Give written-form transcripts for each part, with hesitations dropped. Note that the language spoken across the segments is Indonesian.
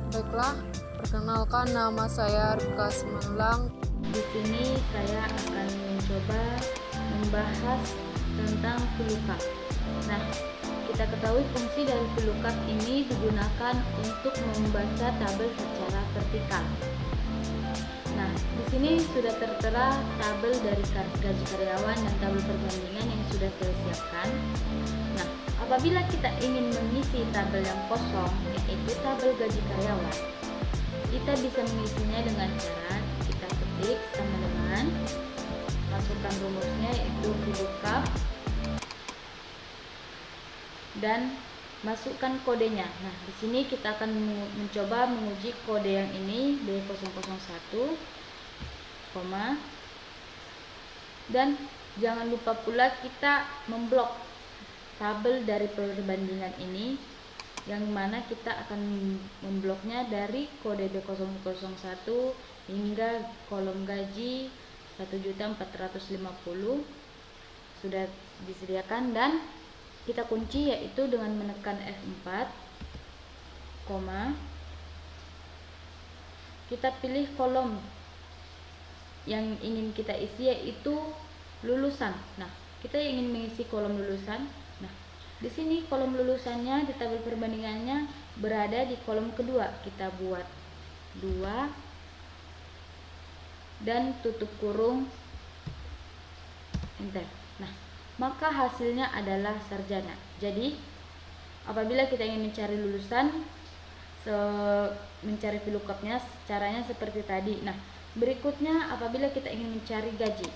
Baiklah, perkenalkan nama saya Rifka Simanlang. Di sini saya akan mencoba membahas tentang VLOOKUP. Nah, kita ketahui fungsi dari VLOOKUP ini digunakan untuk membaca tabel secara vertikal. Nah, di sini sudah tertera tabel dari gaji karyawan dan tabel perbandingan yang sudah saya siapkan. Nah, apabila kita ingin mengisi tabel yang kosong, yaitu tabel gaji karyawan, kita bisa mengisinya dengan cara kita ketik sama dengan masukkan rumusnya, yaitu VLOOKUP, dan masukkan kodenya. Nah, di sini kita akan mencoba menguji kode yang ini B001, dan jangan lupa pula kita memblok tabel dari perbandingan ini, yang mana kita akan membloknya dari kode B001 hingga kolom gaji 1.450 sudah disediakan, dan kita kunci yaitu dengan menekan F4, kita pilih kolom yang ingin kita isi yaitu lulusan. Nah, kita ingin mengisi kolom lulusan. Nah, di sini kolom lulusannya di tabel perbandingannya berada di kolom kedua. Kita buat 2 dan tutup kurung, enter. Nah, maka hasilnya adalah sarjana. Jadi, apabila kita ingin mencari lulusan, mencari VLOOKUP-nya caranya seperti tadi. Nah, berikutnya apabila kita ingin mencari gaji,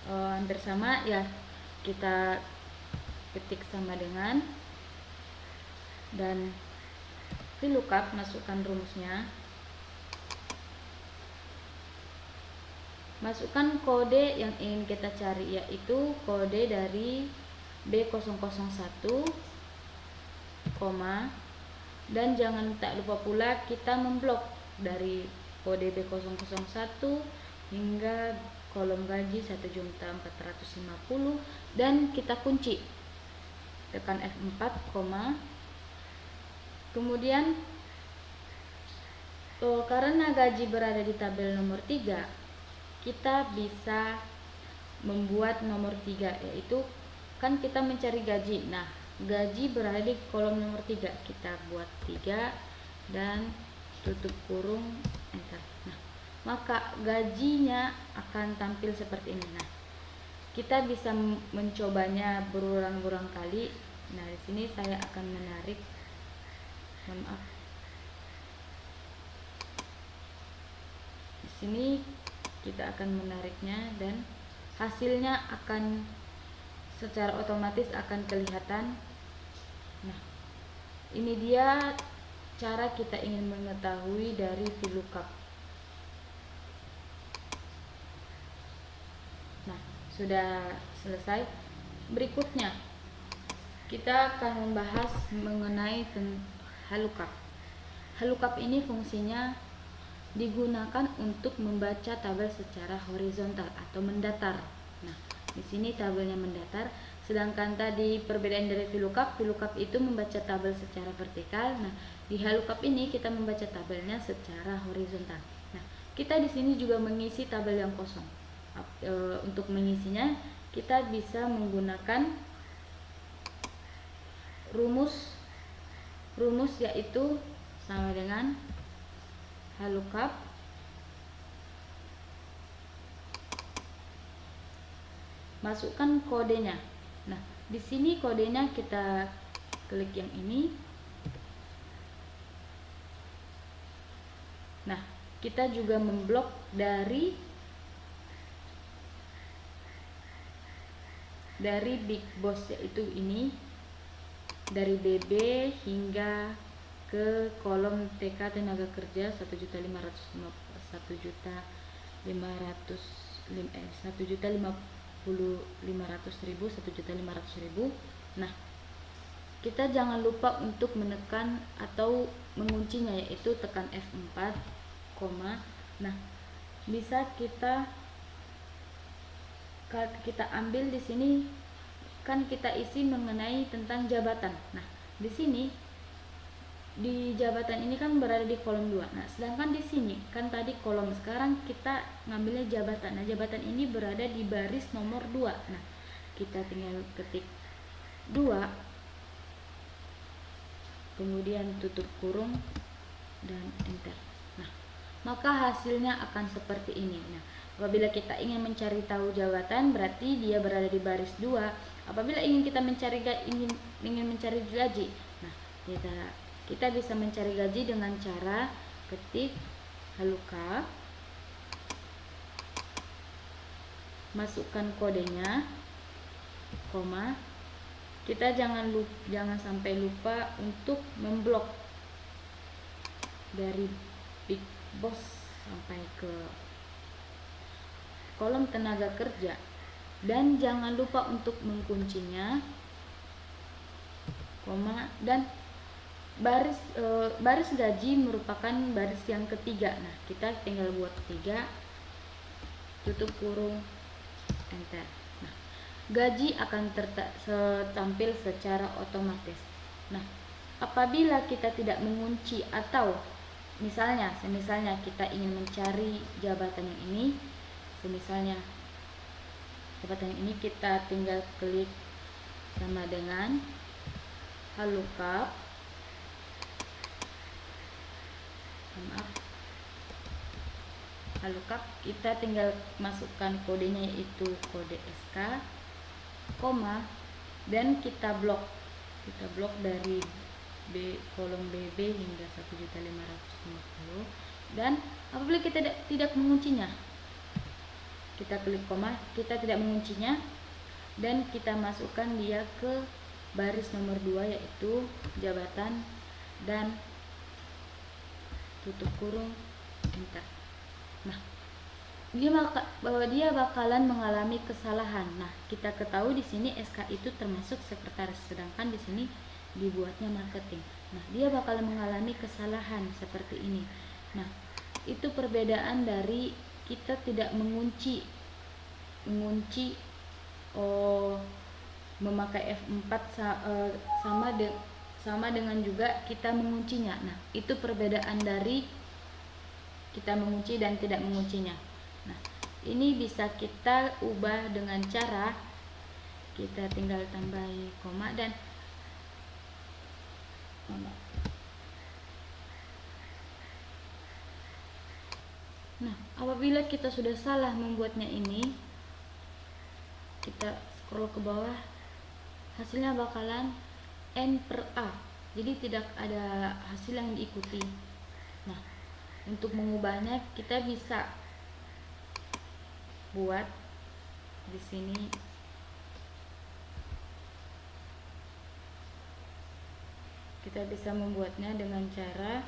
hampir sama ya, kita ketik sama dengan dan VLOOKUP, masukkan rumusnya, masukkan kode yang ingin kita cari, yaitu kode dari B001, dan jangan tak lupa pula kita memblok dari kode B001 hingga kolom gaji 1.450 dan kita kunci, tekan F4, kemudian karena gaji berada di tabel nomor 3, kita bisa membuat nomor 3, yaitu kan kita mencari gaji. Nah, gaji berada di kolom nomor 3, kita buat 3 dan tutup kurung, enter. Nah, maka gajinya akan tampil seperti ini. Nah, kita bisa mencobanya berulang-ulang kali. Nah, di sini saya akan menarik, maaf, di sini kita akan menariknya dan hasilnya akan secara otomatis akan kelihatan. Nah, ini dia cara kita ingin mengetahui dari VLOOKUP. Nah, sudah selesai. Berikutnya kita akan membahas mengenai VLOOKUP. VLOOKUP ini fungsinya digunakan untuk membaca tabel secara horizontal atau mendatar. Nah, di sini tabelnya mendatar, sedangkan tadi perbedaan dari VLOOKUP itu membaca tabel secara vertikal. Nah, di VLOOKUP ini kita membaca tabelnya secara horizontal. Nah, kita di sini juga mengisi tabel yang kosong. Untuk mengisinya kita bisa menggunakan rumus yaitu sama dengan VLOOKUP masukkan kodenya. Nah, di sini kodenya kita klik yang ini. Nah, kita juga memblok dari Big Boss, yaitu ini dari BB hingga ke kolom TK tenaga kerja 1.500.000. Nah, kita jangan lupa untuk menekan atau menguncinya, yaitu tekan F4, nah bisa kita ambil di sini, kan kita isi mengenai tentang jabatan. Nah, di sini di jabatan ini kan berada di kolom 2. Nah, sedangkan di sini kan tadi kolom, sekarang kita ngambilnya jabatan. Nah, jabatan ini berada di baris nomor 2. Nah, kita tinggal ketik 2, kemudian tutup kurung dan enter. Nah, maka hasilnya akan seperti ini. Nah, apabila kita ingin mencari tahu jabatan, berarti dia berada di baris 2. Apabila ingin kita mencari gaji, nah, kita bisa mencari gaji dengan cara ketik haluka, masukkan kodenya, koma. Kita jangan sampai lupa untuk memblok dari Big Boss sampai ke kolom tenaga kerja, dan jangan lupa untuk mengkuncinya, koma, dan baris gaji merupakan baris yang ketiga. Nah, kita tinggal buat 3, tutup kurung, enter. Nah, gaji akan tampil secara otomatis. Nah, apabila kita tidak mengunci atau misalnya kita ingin mencari jabatan yang ini, misalnya jabatan yang ini, kita tinggal klik sama dengan halukap, kita tinggal masukkan kodenya, yaitu kode SK, koma, dan kita blok dari kolom BB hingga 1.550.000. Dan apabila kita tidak menguncinya, kita klik koma, kita tidak menguncinya, dan kita masukkan dia ke baris nomor 2, yaitu jabatan, dan tutup kurung, enter. Nah, dia bakalan mengalami kesalahan. Nah, kita ketahui di sini SK itu termasuk sekretaris, sedangkan di sini dibuatnya marketing. Nah, dia bakalan mengalami kesalahan seperti ini. Nah, itu perbedaan dari kita tidak mengunci memakai F4 sama dengan juga kita menguncinya. Nah, itu perbedaan dari kita mengunci dan tidak menguncinya. Nah, ini bisa kita ubah dengan cara kita tinggal tambahi koma dan nah, apabila kita sudah salah membuatnya ini, kita scroll ke bawah, hasilnya bakalan N per A, jadi tidak ada hasil yang diikuti. Nah, untuk mengubahnya kita bisa buat di sini kita bisa membuatnya dengan cara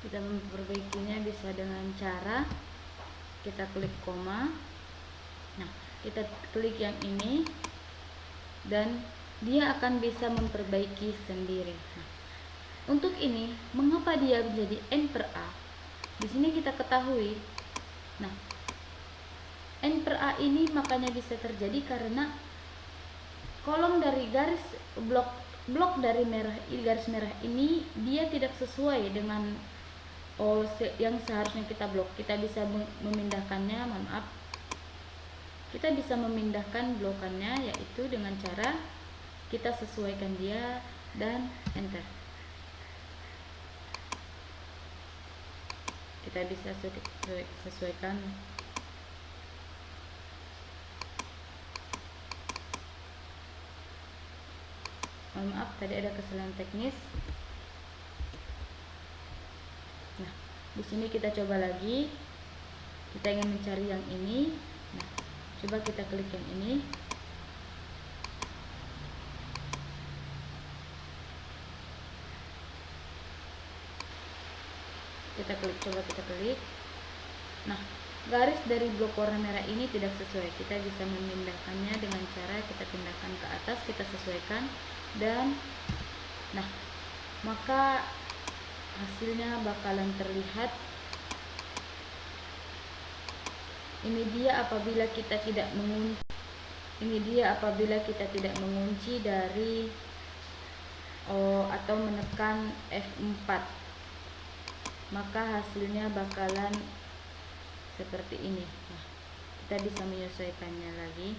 kita memperbaikinya bisa dengan cara kita klik koma. Nah, kita klik yang ini dan dia akan bisa memperbaiki sendiri. Nah, untuk ini mengapa dia menjadi N per A? Di sini kita ketahui. Nah, N per A ini makanya bisa terjadi karena kolom dari blok dari garis merah ini dia tidak sesuai dengan yang seharusnya kita blok. Kita bisa memindahkannya, kita bisa memindahkan blokannya, yaitu dengan cara kita sesuaikan dia dan enter. Kita bisa sesuaikan. Maaf, tadi ada kesalahan teknis. Nah, di sini kita coba lagi. Kita ingin mencari yang ini. Nah, coba kita klik yang ini. Coba kita klik. Nah, garis dari blok warna merah ini tidak sesuai. Kita bisa memindahkannya dengan cara kita pindahkan ke atas, kita sesuaikan, dan nah, maka hasilnya bakalan terlihat Ini dia apabila kita tidak mengunci dari atau menekan F4, maka hasilnya bakalan seperti ini. Nah, kita bisa menyesuaikannya lagi.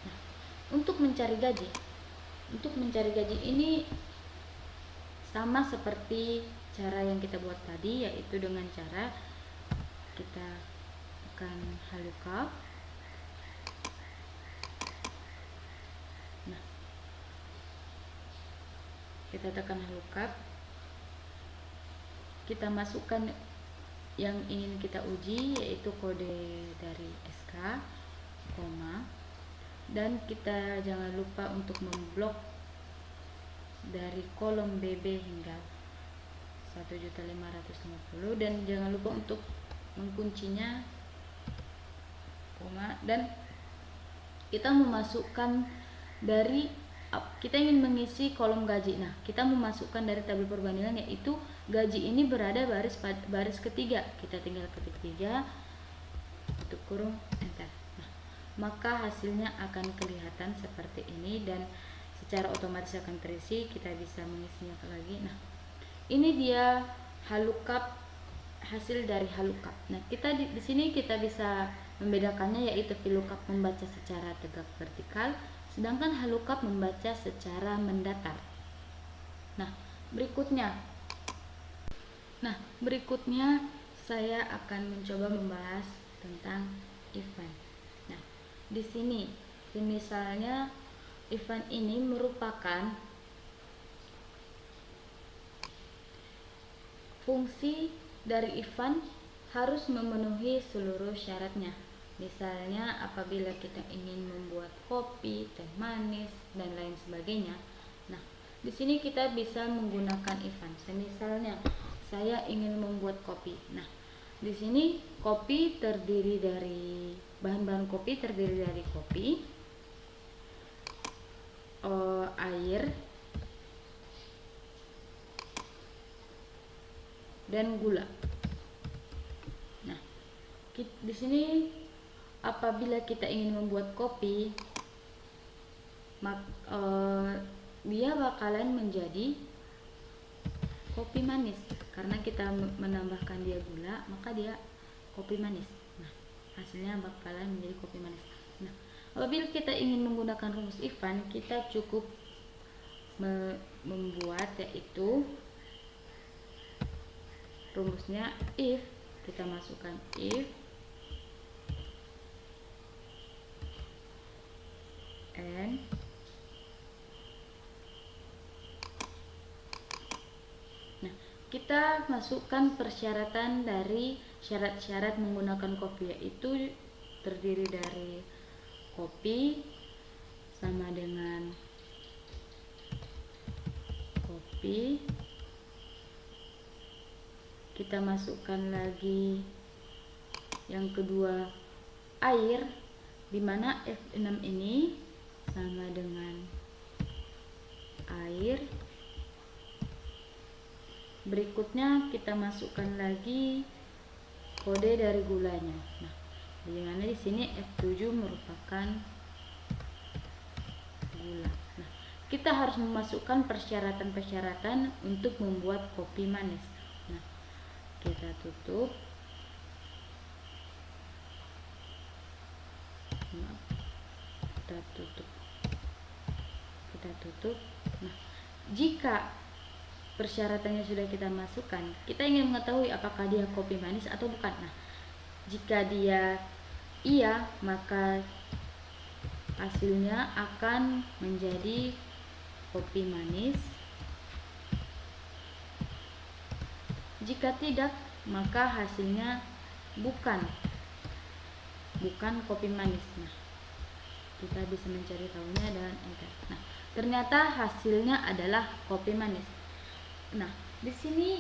Nah, untuk mencari gaji ini sama seperti cara yang kita buat tadi, yaitu dengan cara kita tekan lookup. Nah, kita tekan lookup, kita masukkan yang ingin kita uji, yaitu kode dari SK, koma, dan kita jangan lupa untuk memblok dari kolom BB hingga 1.550.000, dan jangan lupa untuk mengkuncinya, koma, dan kita memasukkan dari, kita ingin mengisi kolom gaji. Nah, kita memasukkan dari tabel perbandingan, yaitu gaji ini berada baris ketiga. Kita tinggal ketik 3, tutup kurung, enter. Nah, maka hasilnya akan kelihatan seperti ini dan secara otomatis akan terisi. Kita bisa mengisinya lagi. Nah, ini dia lookup, hasil dari lookup. Nah, kita di sini kita bisa membedakannya, yaitu VLOOKUP membaca secara tegak vertikal, sedangkan lookup membaca secara mendatar. Nah, berikutnya saya akan mencoba membahas tentang event. Nah, di sini misalnya event ini merupakan fungsi dari event harus memenuhi seluruh syaratnya. Misalnya apabila kita ingin membuat kopi, teh manis, dan lain sebagainya. Nah, di sini kita bisa menggunakan event. Misalnya saya ingin membuat kopi. Nah, di sini kopi terdiri dari bahan-bahan kopi terdiri dari kopi, air, dan gula. Nah, di sini apabila kita ingin membuat kopi, dia bakalan menjadi kopi manis karena kita menambahkan dia gula, maka dia kopi manis. Nah, hasilnya bakalan menjadi kopi manis. Nah, apabila kita ingin menggunakan rumus event, kita cukup membuat, yaitu rumusnya if, kita masukkan if and kita masukkan persyaratan dari syarat-syarat menggunakan kopi, yaitu terdiri dari kopi sama dengan kopi. Kita masukkan lagi yang kedua air, dimana F6 ini sama dengan air. Berikutnya kita masukkan lagi kode dari gulanya. Nah, dimana di sini F7 merupakan gula. Nah, kita harus memasukkan persyaratan-persyaratan untuk membuat kopi manis. Nah, kita tutup. Kita tutup. Nah, jika persyaratannya sudah kita masukkan, kita ingin mengetahui apakah dia kopi manis atau bukan. Nah, jika dia iya, maka hasilnya akan menjadi kopi manis. Jika tidak, maka hasilnya bukan kopi manis. Nah, kita bisa mencari tahunya dengan enter. Nah, ternyata hasilnya adalah kopi manis. Nah, di sini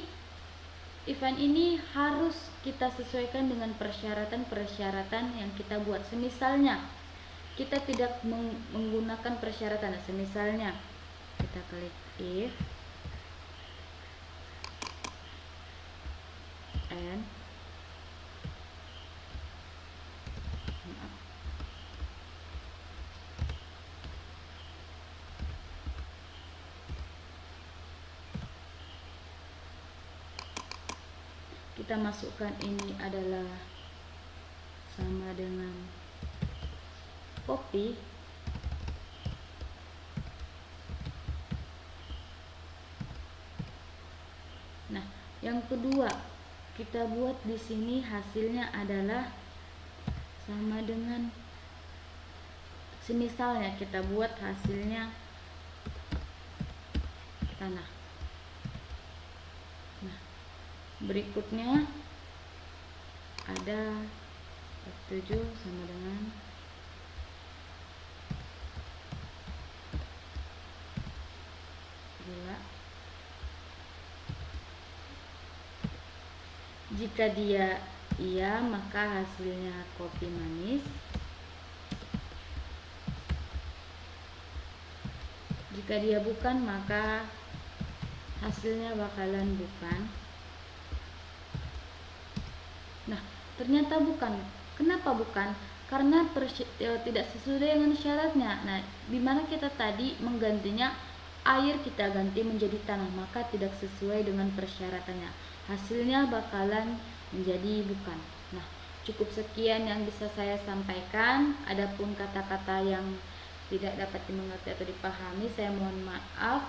event ini harus kita sesuaikan dengan persyaratan-persyaratan yang kita buat. Semisalnya kita tidak menggunakan persyaratan, semisalnya kita klik if and kita masukkan ini adalah sama dengan kopi, nah yang kedua kita buat di sini hasilnya adalah sama dengan, semisalnya kita buat hasilnya tanah. Nah, berikutnya ada 7 sama dengan gula. Jika dia iya, maka hasilnya kopi manis. Jika dia bukan, maka hasilnya bakalan bukan. Nah, ternyata bukan. Kenapa bukan? Karena tidak sesuai dengan syaratnya. Nah, dimana kita tadi menggantinya air, kita ganti menjadi tanah, maka tidak sesuai dengan persyaratannya. Hasilnya bakalan menjadi bukan. Nah, cukup sekian yang bisa saya sampaikan. Adapun kata-kata yang tidak dapat dimengerti atau dipahami, saya mohon maaf.